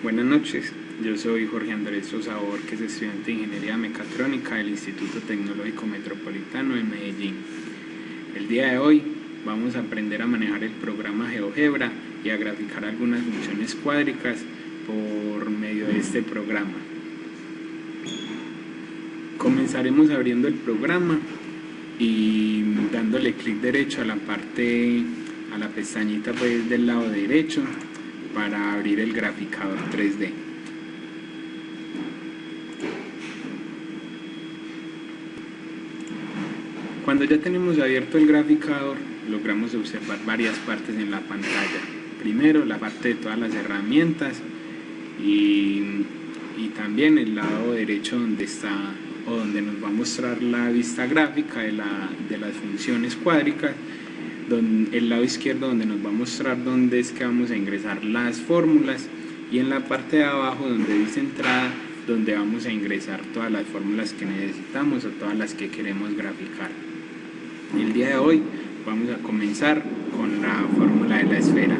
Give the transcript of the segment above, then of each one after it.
Buenas noches, yo soy Jorge Andrés Sosa Borges, estudiante de Ingeniería Mecatrónica del Instituto Tecnológico Metropolitano de Medellín. El día de hoy vamos a aprender a manejar el programa GeoGebra y a graficar algunas funciones cuádricas por medio de este programa. Comenzaremos abriendo el programa y dándole clic derecho a la pestañita del lado derecho para abrir el graficador 3D. Cuando ya tenemos abierto el graficador, logramos observar varias partes en la pantalla. Primero, la parte de todas las herramientas y también el lado derecho donde nos va a mostrar la vista gráfica de las funciones cuádricas, el lado izquierdo donde nos va a mostrar dónde es que vamos a ingresar las fórmulas, y en la parte de abajo donde dice entrada, donde vamos a ingresar todas las fórmulas que necesitamos o todas las que queremos graficar. El día de hoy vamos a comenzar con la fórmula de la esfera.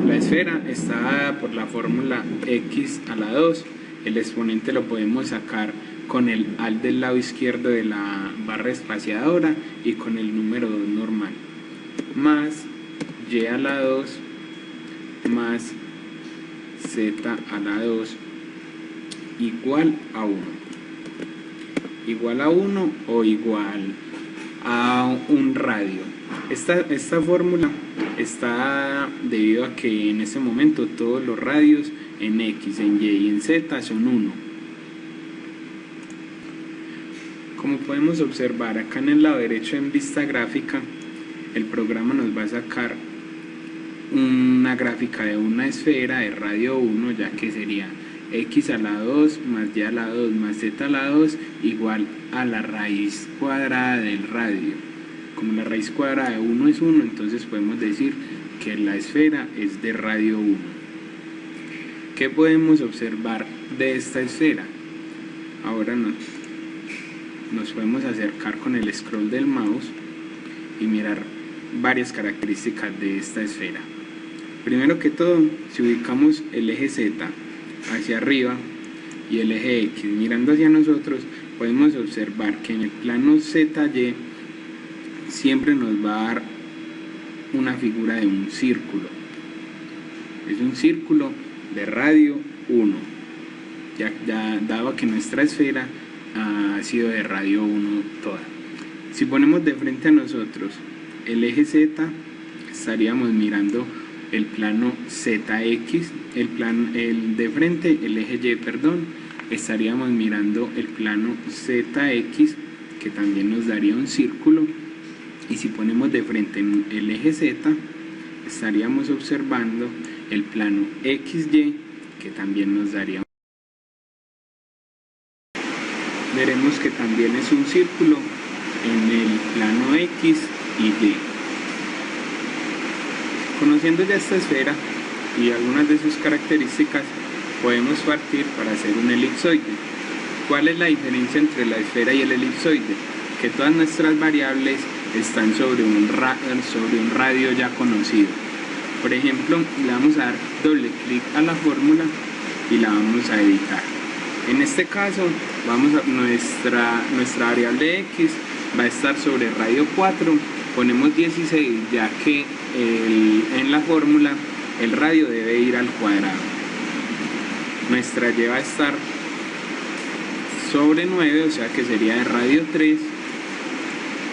La esfera está dada por la fórmula x a la 2, el exponente lo podemos sacar con el al del lado izquierdo de la barra espaciadora y con el número 2 normal, más y a la 2 más z a la 2 igual a 1. Igual a 1 o igual a un radio. Esta fórmula está debido a que en este momento todos los radios en X, en Y y en Z son 1. Como podemos observar acá en el lado derecho en vista gráfica, el programa nos va a sacar una gráfica de una esfera de radio 1, ya que sería x a la 2 más y a la 2 más z a la 2 igual a la raíz cuadrada del radio. Como la raíz cuadrada de 1 es 1, entonces podemos decir que la esfera es de radio 1. ¿Qué podemos observar de esta esfera? Ahora nos podemos acercar con el scroll del mouse y mirar varias características de esta esfera. Primero que todo, si ubicamos el eje Z hacia arriba y el eje X mirando hacia nosotros, podemos observar que en el plano ZY siempre nos va a dar una figura de un círculo. Es un círculo de radio 1, ya dado que nuestra esfera ha sido de radio 1 toda. Si ponemos de frente a nosotros el eje Z, estaríamos mirando el plano ZX, el de frente, el eje Y, estaríamos mirando el plano ZX, que también nos daría un círculo, y si ponemos de frente el eje Z, estaríamos observando el plano XY, que también nos daría. Veremos que también es un círculo en el plano X y Y. Conociendo ya esta esfera y algunas de sus características, podemos partir para hacer un elipsoide. ¿Cuál es la diferencia entre la esfera y el elipsoide? Que todas nuestras variables están sobre un radio ya conocido. Por ejemplo, le vamos a dar doble clic a la fórmula y la vamos a editar. En este caso, nuestra variable x va a estar sobre radio 4, ponemos 16, ya que en la fórmula el radio debe ir al cuadrado. Nuestra y va a estar sobre 9, o sea que sería de radio 3,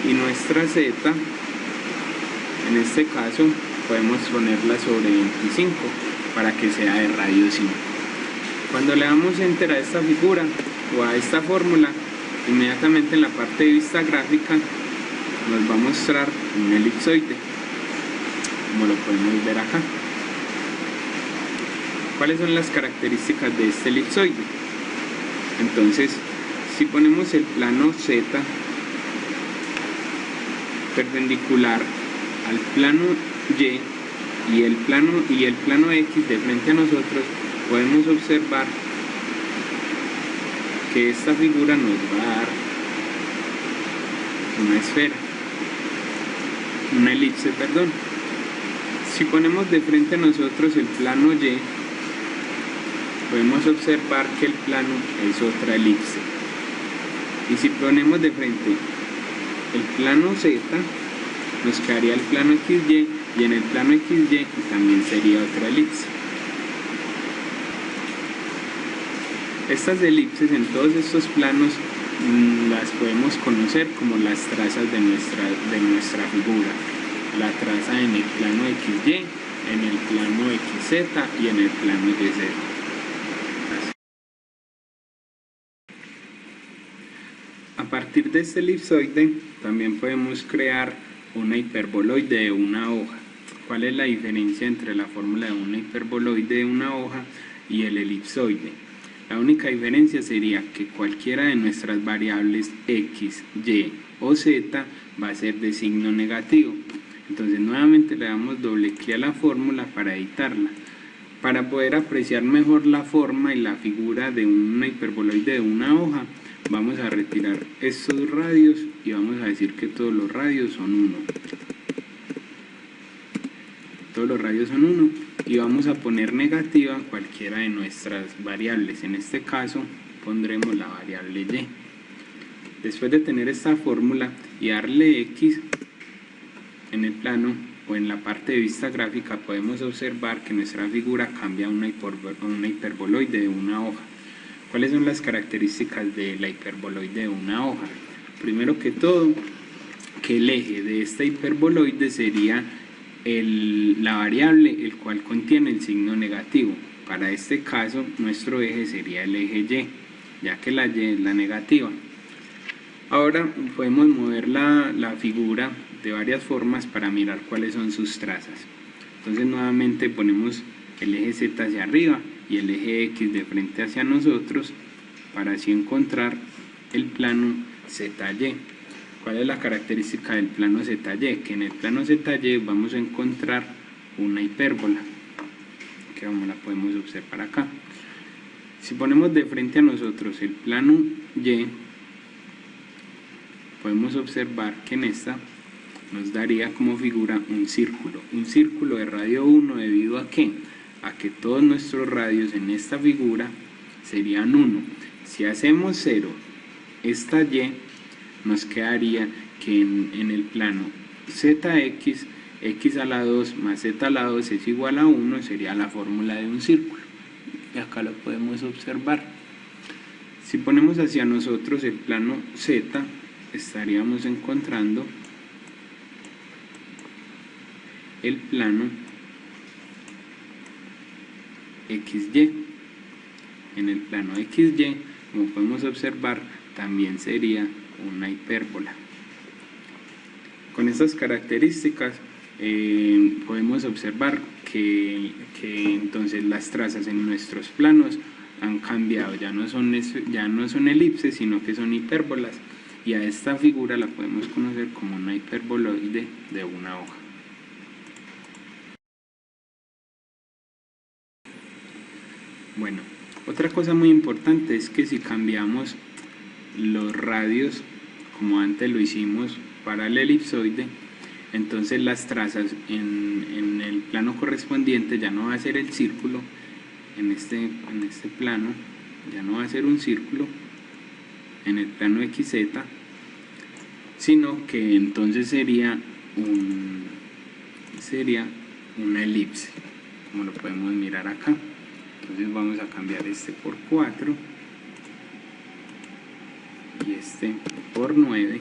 y nuestra z, en este caso, podemos ponerla sobre 25 para que sea de radio 5. Cuando le damos enter a esta figura o a esta fórmula, inmediatamente en la parte de vista gráfica nos va a mostrar un elipsoide, como lo podemos ver acá. ¿Cuáles son las características de este elipsoide? Entonces, si ponemos el plano Z perpendicular al plano Y el plano X de frente a nosotros, podemos observar que esta figura nos va a dar una esfera, una elipse, perdón. Si ponemos de frente a nosotros el plano Y, podemos observar que el plano es otra elipse. Y si ponemos de frente el plano Z, nos quedaría el plano XY, y en el plano XY también sería otra elipse. Estas elipses en todos estos planos las podemos conocer como las trazas de nuestra figura. La traza en el plano XY, en el plano XZ y en el plano YZ. A partir de este elipsoide también podemos crear una hiperboloide de una hoja. ¿Cuál es la diferencia entre la fórmula de una hiperboloide de una hoja y el elipsoide? La única diferencia sería que cualquiera de nuestras variables x, y o z va a ser de signo negativo. Entonces nuevamente le damos doble clic a la fórmula para editarla. Para poder apreciar mejor la forma y la figura de una hiperboloide de una hoja, vamos a retirar estos radios y vamos a decir que todos los radios son 1. Todos los radios son 1 y vamos a poner negativa cualquiera de nuestras variables. En este caso pondremos la variable y. Después de tener esta fórmula y darle x en el plano o en la parte de vista gráfica, podemos observar que nuestra figura cambia a una hiperboloide de una hoja. ¿Cuáles son las características de la hiperboloide de una hoja? Primero que todo, que el eje de esta hiperboloide sería la variable el cual contiene el signo negativo. Para este caso nuestro eje sería el eje y, ya que la y es la negativa. Ahora podemos mover la figura de varias formas para mirar cuáles son sus trazas. Entonces nuevamente ponemos el eje z hacia arriba y el eje x de frente hacia nosotros para así encontrar el plano ZY. ¿Cuál es la característica del plano ZY? Que en el plano ZY vamos a encontrar una hipérbola, que la podemos observar acá. Si ponemos de frente a nosotros el plano Y, podemos observar que en esta nos daría como figura un círculo de radio 1, debido a que todos nuestros radios en esta figura serían 1. Si hacemos 0 esta y, nos quedaría que en el plano ZX, x a la 2 más z a la 2 es igual a 1, sería la fórmula de un círculo. Y acá lo podemos observar. Si ponemos hacia nosotros el plano Z, estaríamos encontrando el plano XY. En el plano XY, como podemos observar, también sería una hipérbola. Con estas características podemos observar que entonces las trazas en nuestros planos han cambiado, ya no son elipses, sino que son hipérbolas, y a esta figura la podemos conocer como una hiperboloide de una hoja. Bueno, otra cosa muy importante es que si cambiamos los radios, como antes lo hicimos para el elipsoide, entonces las trazas en el plano correspondiente ya no va a ser el círculo, en este plano ya no va a ser un círculo, en el plano XZ, sino que entonces sería una elipse, como lo podemos mirar acá. Entonces vamos a cambiar este por 4 y este por 9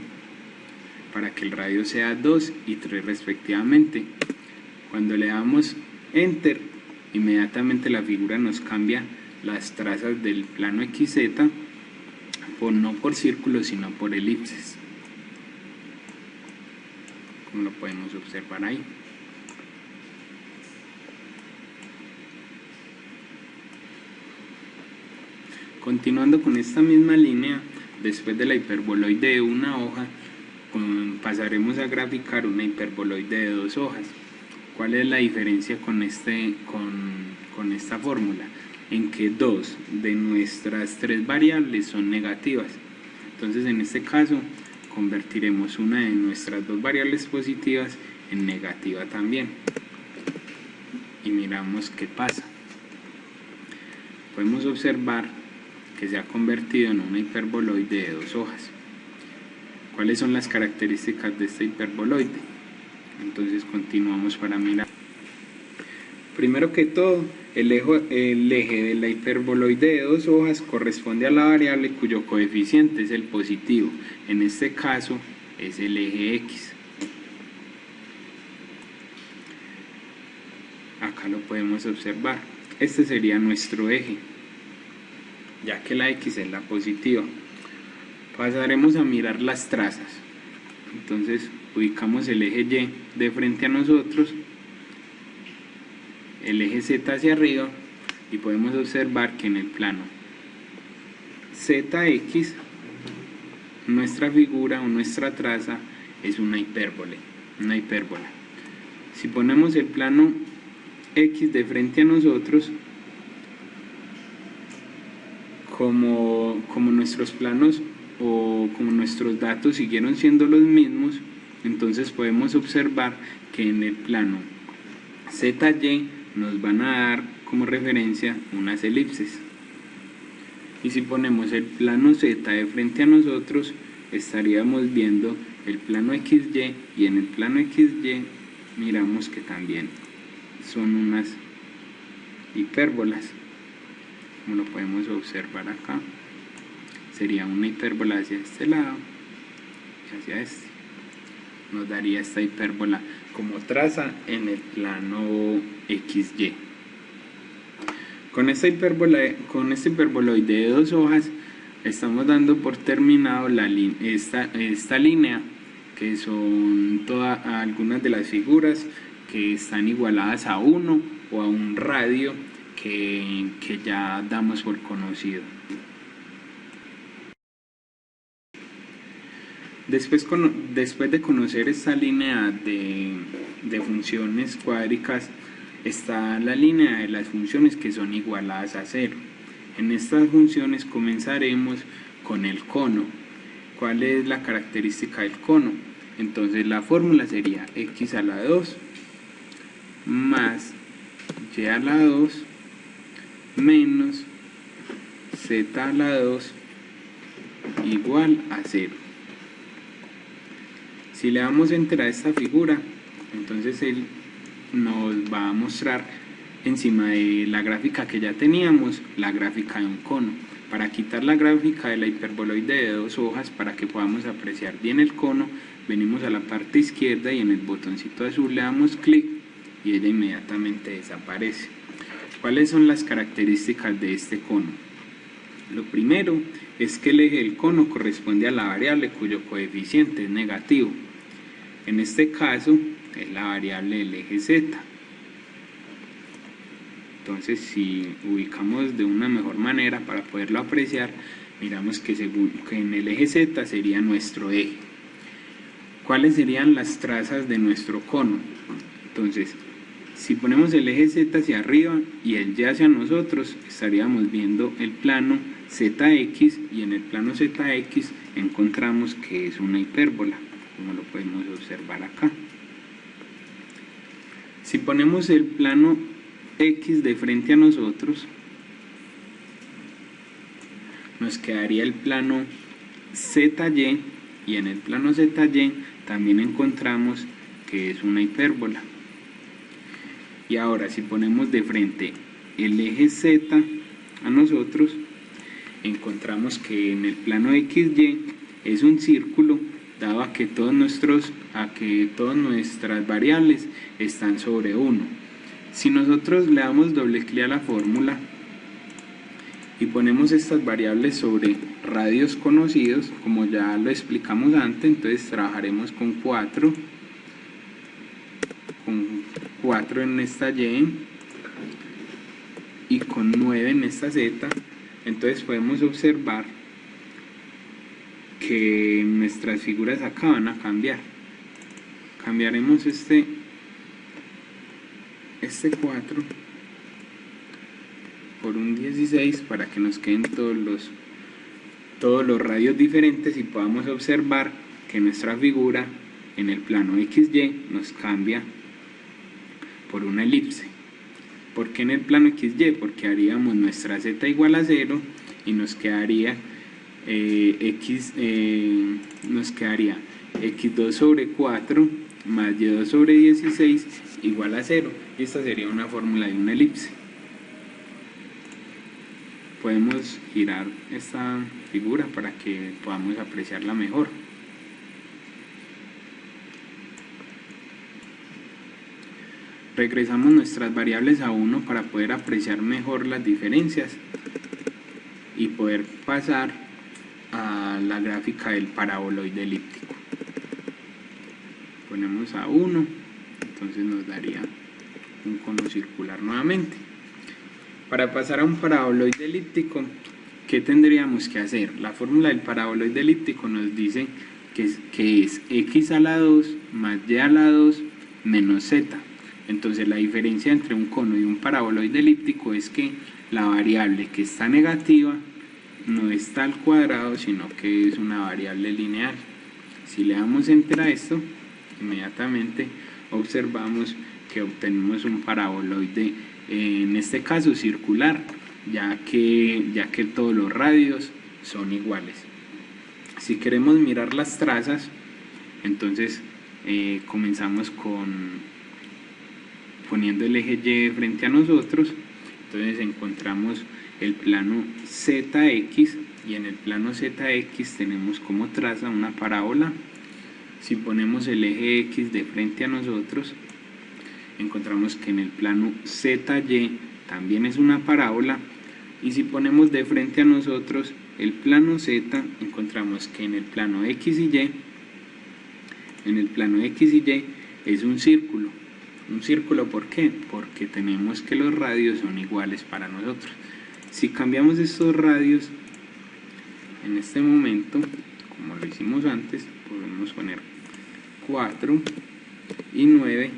para que el radio sea 2 y 3 respectivamente. Cuando le damos Enter, inmediatamente la figura nos cambia las trazas del plano XZ no por círculos sino por elipses, como lo podemos observar ahí. Continuando con esta misma línea, después de la hiperboloide de una hoja, pasaremos a graficar una hiperboloide de 2 hojas. ¿Cuál es la diferencia con esta fórmula? En que 2 de nuestras 3 variables son negativas. Entonces en este caso convertiremos una de nuestras 2 variables positivas en negativa también. Y miramos qué pasa. podemos observar que se ha convertido en una hiperboloide de 2 hojas. ¿Cuáles son las características de esta hiperboloide? Entonces continuamos para mirar. Primero que todo, el eje de la hiperboloide de 2 hojas corresponde a la variable cuyo coeficiente es el positivo. En este caso es el eje X. Acá lo podemos observar. Este sería nuestro eje, ya que la X es la positiva. Pasaremos a mirar las trazas. Entonces ubicamos el eje Y de frente a nosotros, el eje Z hacia arriba, y podemos observar que en el plano ZX nuestra figura o nuestra traza es una hipérbole, una hipérbola. Si ponemos el plano X de frente a nosotros, como nuestros planos o como nuestros datos siguieron siendo los mismos, entonces podemos observar que en el plano ZY nos van a dar como referencia unas elipses. Y si ponemos el plano Z de frente a nosotros, estaríamos viendo el plano XY, y en el plano XY miramos que también son unas hipérbolas, como lo podemos observar acá. Sería una hipérbola hacia este lado y hacia este. Nos daría esta hipérbola como traza en el plano XY. Con esta hiperboloide de 2 hojas estamos dando por terminado esta línea, que son algunas de las figuras que están igualadas a 1 o a un radio que ya damos por conocido. Después de conocer esta línea de funciones cuádricas, está la línea de las funciones que son igualadas a 0. En estas funciones comenzaremos con el cono. ¿Cuál es la característica del cono? Entonces la fórmula sería x a la 2 más y a la 2 menos z a la 2 igual a 0. Si le damos enter a esta figura, entonces él nos va a mostrar encima de la gráfica que ya teníamos, la gráfica de un cono. Para quitar la gráfica de la hiperboloide de 2 hojas, para que podamos apreciar bien el cono, venimos a la parte izquierda y en el botoncito azul le damos clic y ella inmediatamente desaparece. ¿Cuáles son las características de este cono? Lo primero es que el eje del cono corresponde a la variable cuyo coeficiente es negativo. En este caso es la variable del eje Z. Entonces, si ubicamos de una mejor manera para poderlo apreciar, miramos que en el eje Z sería nuestro eje. ¿Cuáles serían las trazas de nuestro cono? Entonces, si ponemos el eje Z hacia arriba y el Y hacia nosotros, estaríamos viendo el plano ZX, y en el plano ZX encontramos que es una hipérbola, como lo podemos observar acá. Si ponemos el plano X de frente a nosotros, nos quedaría el plano ZY, y en el plano ZY también encontramos que es una hipérbola. Y ahora, si ponemos de frente el eje Z a nosotros, encontramos que en el plano XY es un círculo, dado a que todas nuestras variables están sobre 1. Si nosotros le damos doble clic a la fórmula y ponemos estas variables sobre radios conocidos, como ya lo explicamos antes, entonces trabajaremos con 4 en esta Y y con 9 en esta Z. Entonces podemos observar que nuestras figuras acá van a cambiar. Cambiaremos este 4 por un 16 para que nos queden todos los radios diferentes y podamos observar que nuestra figura en el plano XY nos cambia por una elipse. ¿Por qué en el plano XY? Porque haríamos nuestra z igual a 0 y nos quedaría x2 sobre 4 más y2 sobre 16 igual a 0, y esta sería una fórmula de una elipse. Podemos girar esta figura para que podamos apreciarla mejor. Regresamos nuestras variables a 1 para poder apreciar mejor las diferencias y poder pasar a la gráfica del paraboloide elíptico. Ponemos a 1, entonces nos daría un cono circular nuevamente. Para pasar a un paraboloide elíptico, ¿qué tendríamos que hacer? La fórmula del paraboloide elíptico nos dice que es x a la 2 más y a la 2 menos z. Entonces la diferencia entre un cono y un paraboloide elíptico es que la variable que está negativa no está al cuadrado, sino que es una variable lineal. Si le damos enter a esto, inmediatamente observamos que obtenemos un paraboloide, en este caso circular, ya que todos los radios son iguales. Si queremos mirar las trazas, entonces comenzamos poniendo el eje Y frente a nosotros. Entonces encontramos el plano ZX, y en el plano ZX tenemos como traza una parábola. Si ponemos el eje X de frente a nosotros, encontramos que en el plano ZY también es una parábola, y si ponemos de frente a nosotros el plano Z, encontramos que en el plano X y Y, es un círculo. Un círculo, ¿por qué? Porque tenemos que los radios son iguales para nosotros. Si cambiamos estos radios en este momento, como lo hicimos antes, podemos poner 4 y 9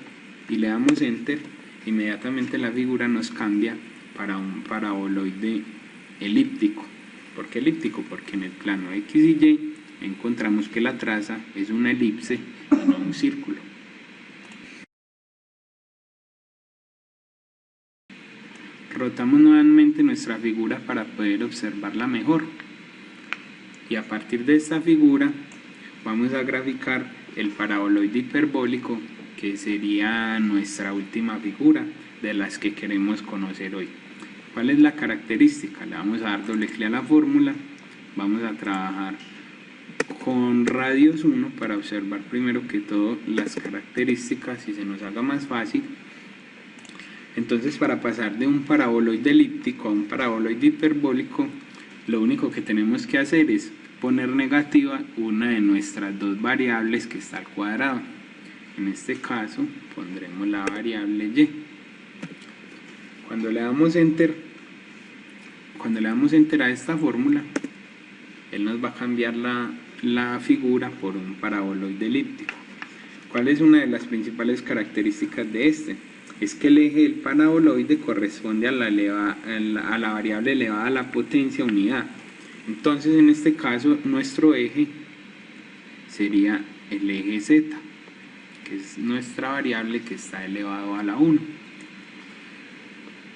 y le damos enter, inmediatamente la figura nos cambia para un paraboloide elíptico. ¿Por qué elíptico? Porque en el plano X y Y encontramos que la traza es una elipse y no un círculo. Rotamos nuevamente nuestra figura para poder observarla mejor, y a partir de esta figura vamos a graficar el paraboloide hiperbólico, que sería nuestra última figura de las que queremos conocer hoy. ¿Cuál es la característica? Le vamos a dar doble clic a la fórmula, vamos a trabajar con radios 1 para observar primero que todo las características y se nos haga más fácil. Entonces, para pasar de un paraboloide elíptico a un paraboloide hiperbólico, lo único que tenemos que hacer es poner negativa una de nuestras dos variables que está al cuadrado. En este caso pondremos la variable y. Cuando le damos enter a esta fórmula, él nos va a cambiar la figura por un paraboloide elíptico. ¿Cuál es una de las principales características de este? Es que el eje del paraboloide corresponde a la variable elevada a la potencia unidad. Entonces, en este caso, nuestro eje sería el eje Z, que es nuestra variable que está elevado a la 1.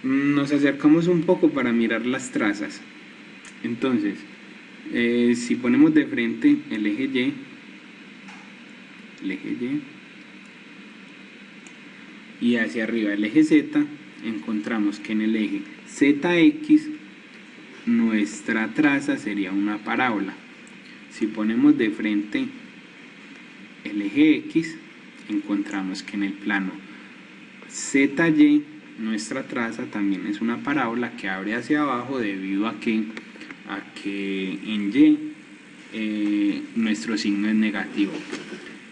Nos acercamos un poco para mirar las trazas. Entonces, si ponemos de frente el eje Y, y hacia arriba el eje Z, encontramos que en el eje ZX nuestra traza sería una parábola. Si ponemos de frente el eje X, encontramos que en el plano ZY nuestra traza también es una parábola que abre hacia abajo, debido a que en Y nuestro signo es negativo.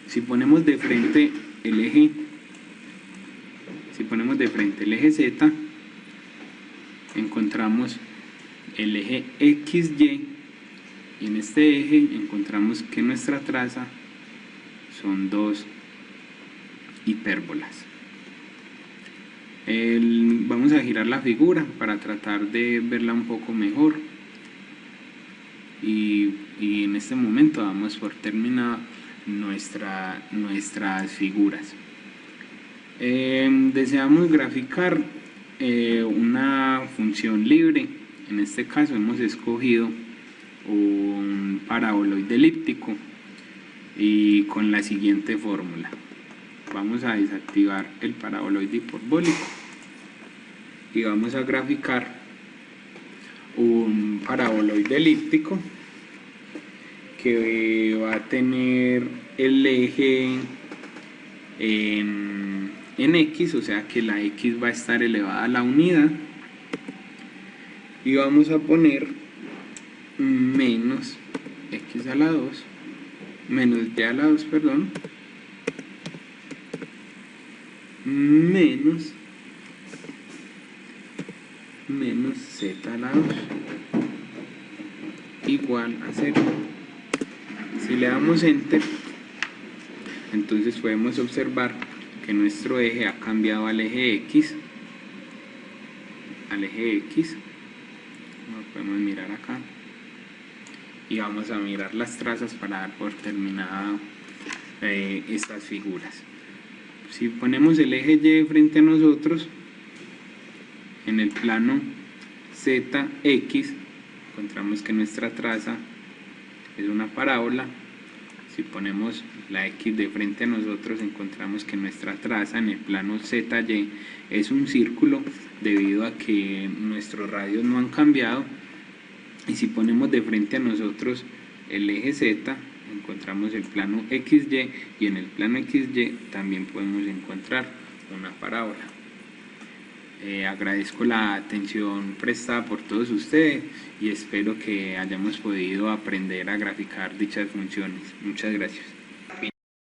Si ponemos de frente el eje Z, encontramos el eje XY, y en este eje encontramos que nuestra traza son dos hipérbolas. Vamos a girar la figura para tratar de verla un poco mejor, y en este momento damos por terminada nuestras figuras. Deseamos graficar una función libre. En este caso hemos escogido un paraboloide elíptico y con la siguiente fórmula. Vamos a desactivar el paraboloide hiperbólico y vamos a graficar un paraboloide elíptico que va a tener el eje en X, o sea que la X va a estar elevada a la unidad, y vamos a poner menos X a la 2, menos Y a la 2, perdón, menos Z a la 2 igual a 0. Si le damos enter, entonces podemos observar que nuestro eje ha cambiado al eje X, lo podemos mirar acá, y vamos a mirar las trazas para dar por terminada estas figuras. Si ponemos el eje Y frente a nosotros en el plano ZX, encontramos que nuestra traza es una parábola. Si ponemos la X de frente a nosotros, encontramos que nuestra traza en el plano ZY es un círculo, debido a que nuestros radios no han cambiado. Y si ponemos de frente a nosotros el eje Z, encontramos el plano XY, y en el plano XY también podemos encontrar una parábola. Agradezco la atención prestada por todos ustedes y espero que hayamos podido aprender a graficar dichas funciones. Muchas gracias.